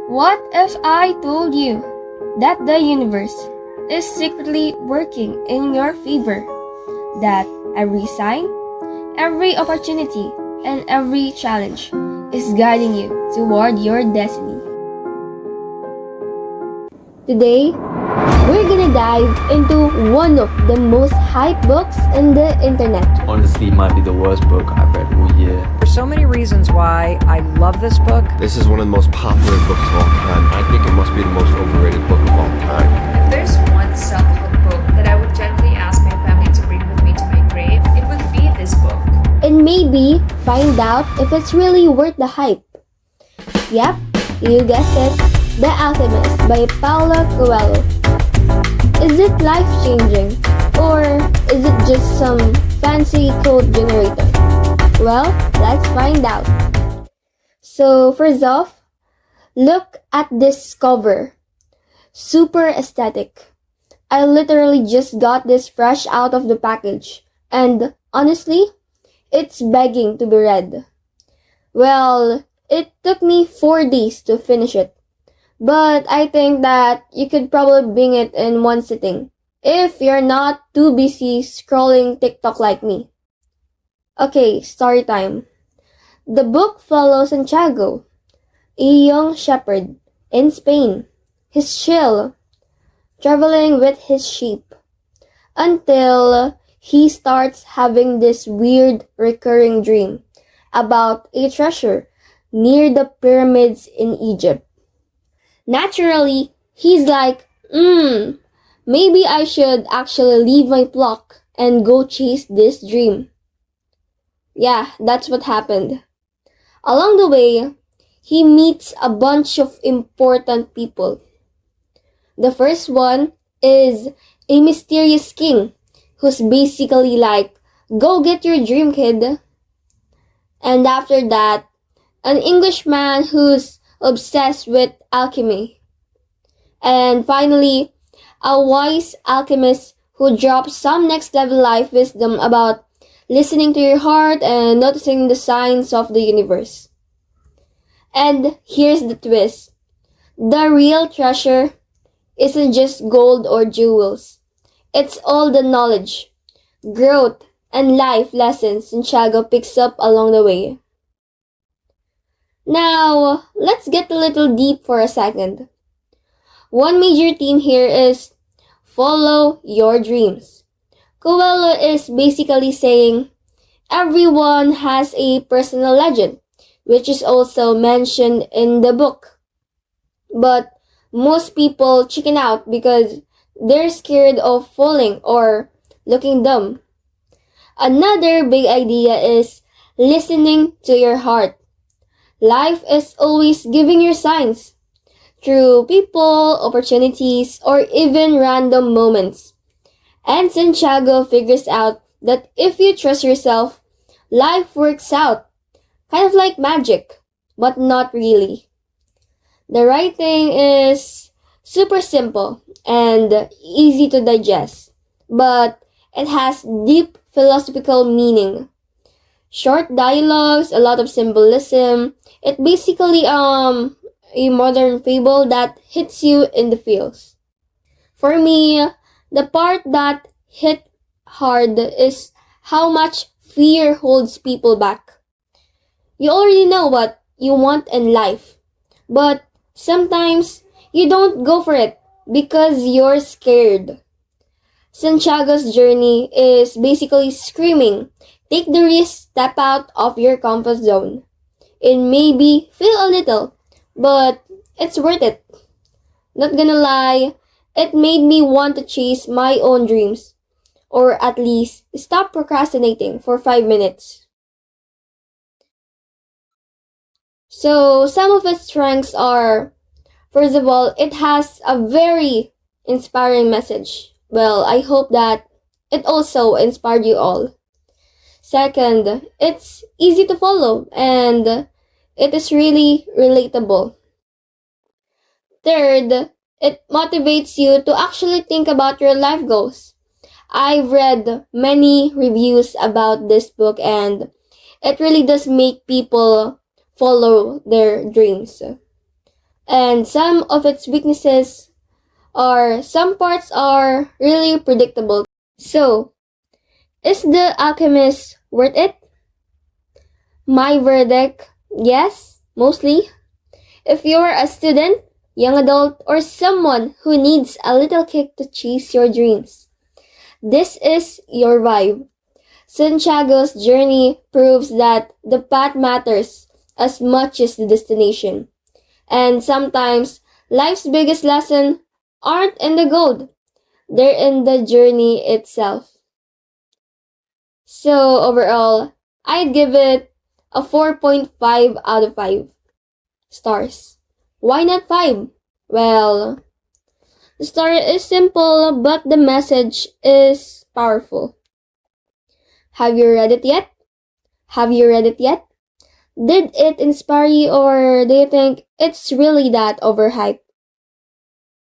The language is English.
What if I told you that the universe is secretly working in your favor? That every sign, every opportunity, and every challenge is guiding you toward your destiny. Today, we're gonna dive into one of the most hyped books in the internet. Honestly, it might be the worst book I've read all year. There's so many reasons why I love this book. This is one of the most popular books of all time. I think it must be the most overrated book of all time. If there's one self-help book that I would gently ask my family to bring with me to my grave, it would be this book. And maybe find out if it's really worth the hype. Yep, you guessed it, The Alchemist by Paulo Coelho. Is it life-changing? Or is it just some fancy code generator? Well, let's find out. So first off, look at this cover. Super aesthetic. I literally just got this fresh out of the package. And honestly, it's begging to be read. Well, it took me 4 days to finish it. But I think that you could probably bring it in one sitting, if you're not too busy scrolling TikTok like me. Okay, story time. The book follows Santiago, a young shepherd in Spain. He's chill, traveling with his sheep, until he starts having this weird recurring dream about a treasure near the pyramids in Egypt. Naturally, he's like, maybe I should actually leave my flock and go chase this dream. Yeah, that's what happened. Along the way, he meets a bunch of important people. The first one is a mysterious king who's basically like, go get your dream, kid. And after that, an Englishman who's obsessed with alchemy. And finally, a wise alchemist who drops some next level life wisdom about listening to your heart and noticing the signs of the universe. And here's the twist. The real treasure isn't just gold or jewels. It's all the knowledge, growth, and life lessons Santiago picks up along the way. Now, let's get a little deep for a second. One major theme here is follow your dreams. Coelho is basically saying everyone has a personal legend, which is also mentioned in the book. But most people chicken out because they're scared of falling or looking dumb. Another big idea is listening to your heart. Life is always giving you signs through people, opportunities, or even random moments. And Santiago figures out that if you trust yourself, life works out. Kind of like magic, but not really. The writing is super simple and easy to digest, but it has deep philosophical meaning. Short dialogues, a lot of symbolism. It basically a modern fable that hits you in the feels. For me, the part that hit hard is how much fear holds people back. You already know what you want in life, but sometimes you don't go for it because you're scared. Santiago's journey is basically screaming, take the risk, step out of your comfort zone. It maybe feel a little, but it's worth it. Not gonna lie, it made me want to chase my own dreams, or at least stop procrastinating for 5 minutes. So some of its strengths are, first of all, it has a very inspiring message. Well, I hope that it also inspired you all. Second, it's easy to follow and it is really relatable. Third, it motivates you to actually think about your life goals. I've read many reviews about this book and it really does make people follow their dreams. And some of its weaknesses or some parts are really predictable. So, is The Alchemist worth it? My verdict, yes, mostly. If you're a student, young adult, or someone who needs a little kick to chase your dreams, this is your vibe. Santiago's journey proves that the path matters as much as the destination. And sometimes, life's biggest lesson aren't in the goal, they're in the journey itself. So overall, I'd give it a 4.5 out of 5 stars. Why not 5? Well, the story is simple, but the message is powerful. Have you read it yet? Have you read it yet? Did it inspire you, or do you think it's really that overhyped?